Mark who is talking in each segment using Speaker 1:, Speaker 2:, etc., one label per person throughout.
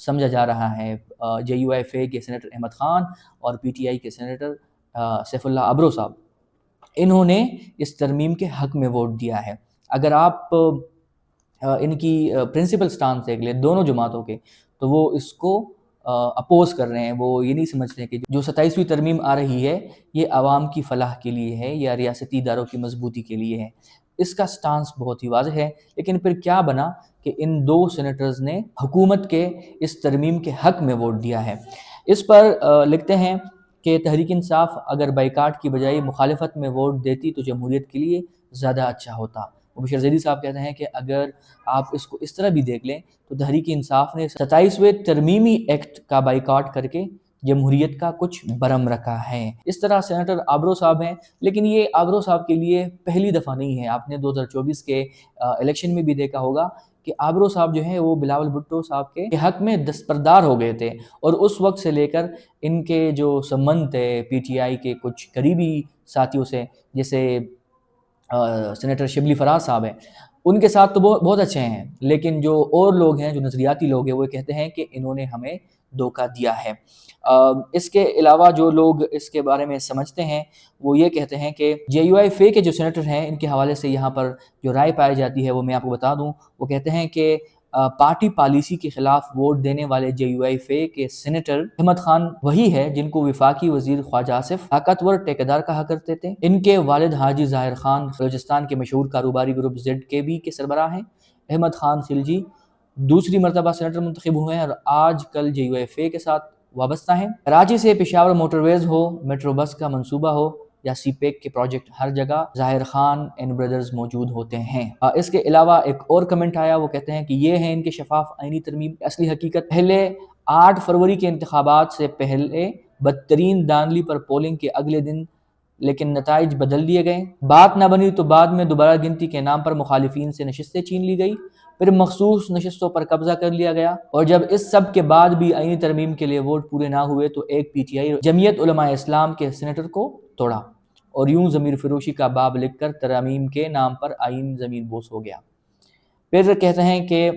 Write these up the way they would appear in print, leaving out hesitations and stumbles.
Speaker 1: سمجھا جا رہا ہے۔ JUIFA کے سینیٹر احمد خان اور PTI کے سینیٹر سیف اللہ ابرو صاحب، انہوں نے اس ترمیم کے حق میں ووٹ دیا ہے۔ اگر آپ ان کی پرنسپل سٹانس دیکھ لیں دونوں جماعتوں کے، تو وہ اس کو اپوز کر رہے ہیں۔ وہ یہ نہیں سمجھتے کہ جو 27ویں ترمیم آ رہی ہے یہ عوام کی فلاح کے لیے ہے یا ریاستی اداروں کی مضبوطی کے لیے ہے۔ اس کا سٹانس بہت ہی واضح ہے، لیکن پھر کیا بنا کہ ان دو سینیٹرز نے حکومت کے اس ترمیم کے حق میں ووٹ دیا ہے۔ اس پر لکھتے ہیں کہ تحریک انصاف اگر بائیکاٹ کی بجائے مخالفت میں ووٹ دیتی تو جمہوریت کے لیے زیادہ اچھا ہوتا۔ مبشر زیدی صاحب کہتے ہیں کہ اگر آپ اس کو اس طرح بھی دیکھ لیں تو تحریک انصاف نے 27ویں ترمیمی ایکٹ کا بائیکاٹ کر کے جمہوریت کا کچھ برہم رکھا ہے۔ اس طرح سینیٹر آبرو صاحب ہیں، لیکن یہ آبرو صاحب کے لیے پہلی دفعہ نہیں ہے۔ آپ نے 2024 کے الیکشن میں بھی دیکھا ہوگا کہ آبرو صاحب جو ہیں وہ بلاول بھٹو صاحب کے حق میں دستبردار ہو گئے تھے، اور اس وقت سے لے کر ان کے جو سمبند تھے PTI کے کچھ قریبی ساتھیوں سے، جیسے سینیٹر شبلی فراز صاحب ہیں، ان کے ساتھ تو بہت اچھے ہیں، لیکن جو اور لوگ ہیں جو نظریاتی لوگ ہیں وہ کہتے ہیں کہ انہوں نے ہمیں دھوکہ دیا ہے۔ اس کے علاوہ جو لوگ اس کے بارے میں سمجھتے ہیں وہ یہ کہتے ہیں کہ JUIFA کے جو سینیٹر ہیں ان کے حوالے سے یہاں پر جو رائے پائی جاتی ہے وہ میں آپ کو بتا دوں۔ وہ کہتے ہیں کہ پارٹی پالیسی کے خلاف ووٹ دینے والے JUIFA کے سینیٹر احمد خان وہی ہے جن کو وفاقی وزیر خواجہ آصف طاقتور ٹھیکیدار کہا کرتے تھے۔ ان کے والد حاجی ظاہر خان بلوچستان کے مشہور کاروباری گروپ ZKB کے سربراہ ہیں۔ احمد خان خلجی دوسری مرتبہ سینیٹر منتخب ہوئے ہیں اور آج کل JUIFA کے ساتھ وابستہ ہیں۔ کراچی سے پشاور موٹر ویز ہو، میٹرو بس کا منصوبہ ہو یا CPEC کے پروجیکٹ، ہر جگہ ظاہر خان اینڈ بردرز موجود ہوتے ہیں۔ اس کے علاوہ ایک اور کمنٹ آیا، وہ کہتے ہیں کہ یہ ہے ان کے شفاف آئینی ترمیم کی اصلی حقیقت۔ پہلے 8 فروری کے انتخابات سے پہلے بدترین دانلی پر پولنگ کے اگلے دن لیکن نتائج بدل دیے گئے۔ بات نہ بنی تو بعد میں دوبارہ گنتی کے نام پر مخالفین سے نشستیں چھین لی گئی، پھر مخصوص نشستوں پر قبضہ کر لیا گیا، اور جب اس سب کے بعد بھی آئینی ترمیم کے لیے ووٹ پورے نہ ہوئے تو ایک PTI جمعیت علماء اسلام کے سینیٹر کو توڑا، اور یوں ضمیر فروشی کا باب لکھ کر ترامیم کے نام پر آئین زمین بوس ہو گیا۔ پھر کہتے ہیں کہ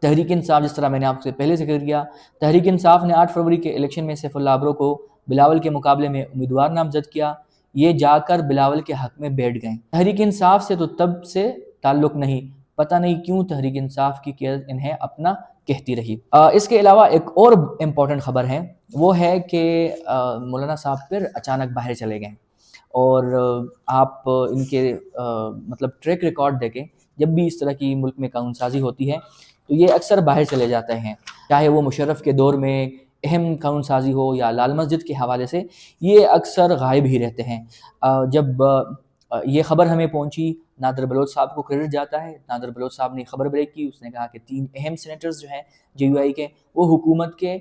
Speaker 1: تحریک انصاف، جس طرح میں نے آپ سے پہلے ذکر کیا، تحریک انصاف نے 8 فروری کے الیکشن میں سیف اللہ ابرو کو بلاول کے مقابلے میں امیدوار نامزد کیا۔ یہ جا کر بلاول کے حق میں بیٹھ گئے۔ تحریک انصاف سے تو تب سے تعلق نہیں، پتہ نہیں کیوں تحریک انصاف کی قیادت انہیں اپنا کہتی رہی۔ اس کے علاوہ ایک اور امپورٹنٹ خبر ہے، وہ ہے کہ مولانا صاحب پھر اچانک باہر چلے گئے، اور آپ ان کے مطلب ٹریک ریکارڈ دیکھیں، جب بھی اس طرح کی ملک میں قانون سازی ہوتی ہے تو یہ اکثر باہر چلے جاتے ہیں، چاہے وہ مشرف کے دور میں اہم قانون سازی ہو یا لال مسجد کے حوالے سے، یہ اکثر غائب ہی رہتے ہیں۔ جب یہ خبر ہمیں پہنچی، نادر بلوچ صاحب کو کریڈٹ جاتا ہے، نادر بلوچ صاحب نے خبر بریک کی، اس نے کہا کہ 3 اہم سینیٹرز جو ہیں JUI کے، وہ حکومت کے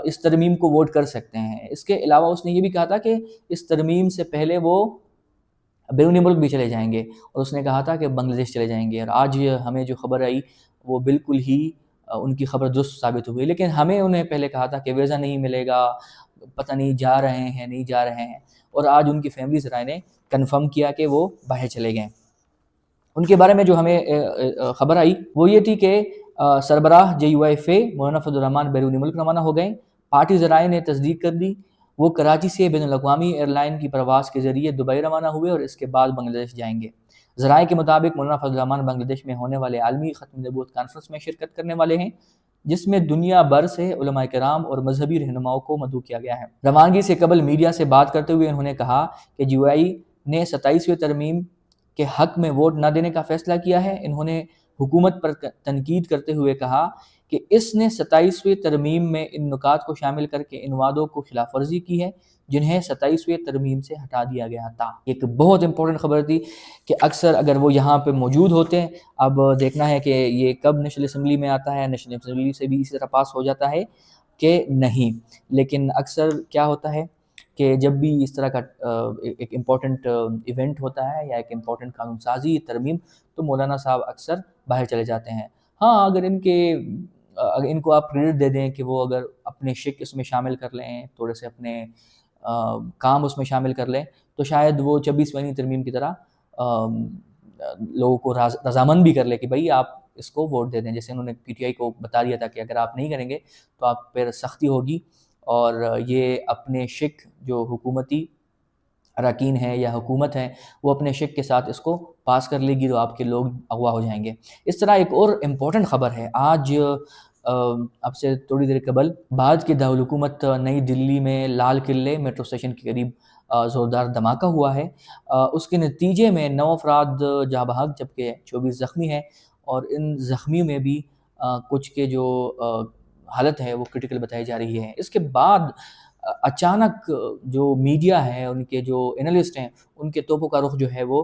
Speaker 1: اس ترمیم کو ووٹ کر سکتے ہیں۔ اس کے علاوہ اس نے یہ بھی کہا تھا کہ اس ترمیم سے پہلے وہ بیرونی ملک بھی چلے جائیں گے، اور اس نے کہا تھا کہ بنگلہ دیش چلے جائیں گے، اور آج ہمیں جو خبر آئی وہ بالکل ہی ان کی خبر درست ثابت ہوئی، لیکن ہمیں انہیں پہلے کہا تھا کہ ویزا نہیں ملے گا، پتہ نہیں جا رہے ہیں نہیں جا رہے ہیں، اور آج ان کی فیملی ذرائع نے کنفرم کیا کہ وہ باہر چلے گئے۔ ان کے بارے میں جو ہمیں خبر آئی وہ یہ تھی کہ سربراہ JUIFA مولانا فضل الرحمان بیرونی ملک روانہ ہو گئے۔ پارٹی ذرائع نے تصدیق کر دی، وہ کراچی سے بین الاقوامی ایئر لائن کی پرواز کے ذریعے دبئی روانہ ہوئے اور اس کے بعد بنگلہ دیش جائیں گے۔ ذرائع کے مطابق مولانا فضل الرحمان بنگلہ دیش میں ہونے والے عالمی ختم نبوت کانفرنس میں شرکت کرنے والے ہیں، جس میں دنیا بھر سے علماء کرام اور مذہبی رہنماؤں کو مدعو کیا گیا ہے۔ روانگی سے قبل میڈیا سے بات کرتے ہوئے انہوں نے کہا کہ JUI نے 27ویں ترمیم کے حق میں ووٹ نہ دینے کا فیصلہ کیا ہے۔ انہوں نے حکومت پر تنقید کرتے ہوئے کہا کہ اس نے 27ویں ترمیم میں ان نکات کو شامل کر کے ان وعدوں کو خلاف ورزی کی ہے جنہیں 27ویں ترمیم سے ہٹا دیا گیا تھا۔ ایک بہت امپورٹنٹ خبر تھی کہ اکثر اگر وہ یہاں پہ موجود ہوتے ہیں، اب دیکھنا ہے کہ یہ کب نیشنل اسمبلی میں آتا ہے، نیشنل اسمبلی سے بھی اسی طرح پاس ہو جاتا ہے کہ نہیں، لیکن اکثر کیا ہوتا ہے کہ جب بھی اس طرح کا ایک امپورٹنٹ ایونٹ ہوتا ہے یا ایک امپورٹنٹ قانون سازی ترمیم، تو مولانا صاحب اکثر باہر چلے جاتے ہیں۔ ہاں، اگر ان کو آپ کریڈٹ دے دیں کہ وہ اگر اپنے شک اس میں شامل کر لیں، تھوڑے سے اپنے کام اس میں شامل کر لیں، تو شاید وہ 26ویں ترمیم کی طرح لوگوں کو رضامند بھی کر لے کہ بھائی آپ اس کو ووٹ دے دیں. جیسے انہوں نے پی ٹی آئی کو بتا دیا تھا کہ اگر آپ نہیں کریں گے تو آپ پر سختی ہوگی، اور یہ اپنے شک جو حکومتی اراکین ہیں یا حکومت ہے وہ اپنے شک کے ساتھ اس کو پاس کر لے گی تو آپ کے لوگ اغوا ہو جائیں گے. اس طرح ایک اور امپورٹنٹ خبر ہے، آج اب سے تھوڑی دیر قبل بعد کے دارالحکومت نئی دلی میں لال قلعے میٹرو اسٹیشن کے قریب زوردار دھماکہ ہوا ہے. اس کے نتیجے میں 9 افراد جاں بحق جبکہ 24 زخمی ہیں، اور ان زخمیوں میں بھی کچھ کے جو حالت ہے وہ کرٹیکل بتائی جا رہی ہے. اس کے بعد اچانک جو میڈیا ہے، ان کے جو انالسٹ ہیں، ان کے توپوں کا رخ جو ہے وہ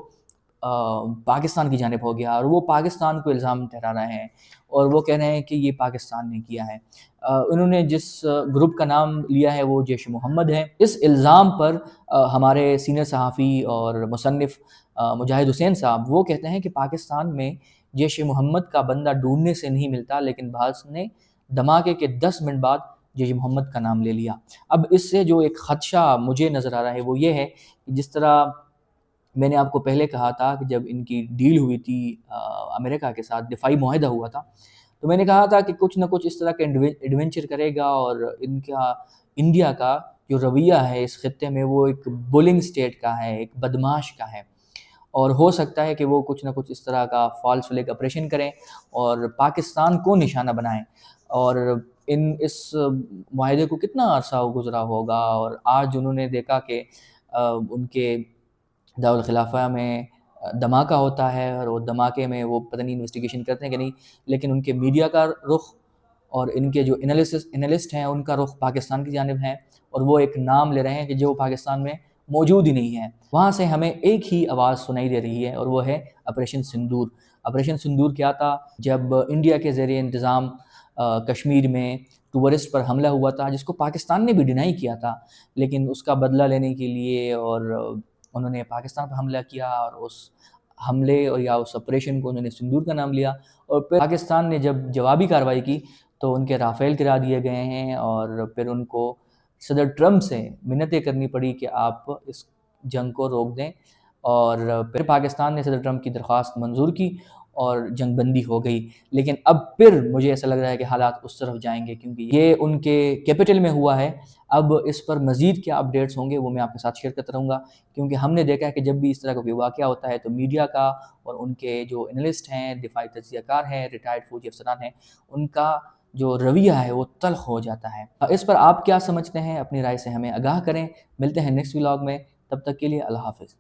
Speaker 1: پاکستان کی جانب ہو گیا، اور وہ پاکستان کو الزام ٹھہرا رہے ہیں، اور وہ کہہ رہے ہیں کہ یہ پاکستان نے کیا ہے. انہوں نے جس گروپ کا نام لیا ہے وہ جیش محمد ہے. اس الزام پر ہمارے سینئر صحافی اور مصنف مجاہد حسین صاحب وہ کہتے ہیں کہ پاکستان میں جیش محمد کا بندہ ڈھونڈنے سے نہیں ملتا، لیکن بعض نے دھماکے کے 10 منٹ بعد جیش محمد کا نام لے لیا. اب اس سے جو ایک خدشہ مجھے نظر آ رہا ہے وہ یہ ہے کہ جس طرح میں نے آپ کو پہلے کہا تھا کہ جب ان کی ڈیل ہوئی تھی امریکہ کے ساتھ، دفاعی معاہدہ ہوا تھا، تو میں نے کہا تھا کہ کچھ نہ کچھ اس طرح کا ایڈونچر کرے گا، اور انڈیا کا جو رویہ ہے اس خطے میں وہ ایک بولنگ سٹیٹ کا ہے، ایک بدماش کا ہے، اور ہو سکتا ہے کہ وہ کچھ نہ کچھ اس طرح کا فالس فلیگ آپریشن کریں اور پاکستان کو نشانہ بنائیں. اور اس معاہدے کو کتنا عرصہ گزرا ہوگا، اور آج انہوں نے دیکھا کہ ان کے دارالخلافہ میں دھماکہ ہوتا ہے، اور وہ دھماکے میں وہ پتہ نہیں انویسٹیگیشن کرتے ہیں کہ نہیں، لیکن ان کے میڈیا کا رخ اور ان کے جو انالسٹ ہیں ان کا رخ پاکستان کی جانب ہے، اور وہ ایک نام لے رہے ہیں کہ جو پاکستان میں موجود ہی نہیں ہے. وہاں سے ہمیں ایک ہی آواز سنائی دے رہی ہے، اور وہ ہے آپریشن سندور. آپریشن سندور کیا تھا؟ جب انڈیا کے زیر انتظام کشمیر میں ٹورسٹ پر حملہ ہوا تھا، جس کو پاکستان نے بھی ڈینائی کیا تھا، لیکن اس کا بدلہ لینے کے لیے اور انہوں نے پاکستان پر حملہ کیا، اور اس حملے اور یا اس آپریشن کو انہوں نے سندور کا نام لیا. اور پھر پاکستان نے جب جوابی کارروائی کی تو ان کے رافیل گرا دیے گئے ہیں، اور پھر ان کو صدر ٹرمپ سے منتیں کرنی پڑی کہ آپ اس جنگ کو روک دیں، اور پھر پاکستان نے صدر ٹرمپ کی درخواست منظور کی اور جنگ بندی ہو گئی. لیکن اب پھر مجھے ایسا لگ رہا ہے کہ حالات اس طرف جائیں گے، کیونکہ یہ ان کے کیپٹل میں ہوا ہے. اب اس پر مزید کیا اپڈیٹس ہوں گے وہ میں آپ کے ساتھ شیئر کرتا رہوں گا، کیونکہ ہم نے دیکھا ہے کہ جب بھی اس طرح کا کوئی واقعہ ہوتا ہے تو میڈیا کا اور ان کے جو انالسٹ ہیں، دفاعی تجزیہ کار ہیں، ریٹائرڈ فوجی افسران ہیں، ان کا جو رویہ ہے وہ تلخ ہو جاتا ہے. اس پر آپ کیا سمجھتے ہیں؟ اپنی رائے سے ہمیں آگاہ کریں. ملتے ہیں نیکسٹ ولاگ میں، تب تک کے لیے اللہ حافظ.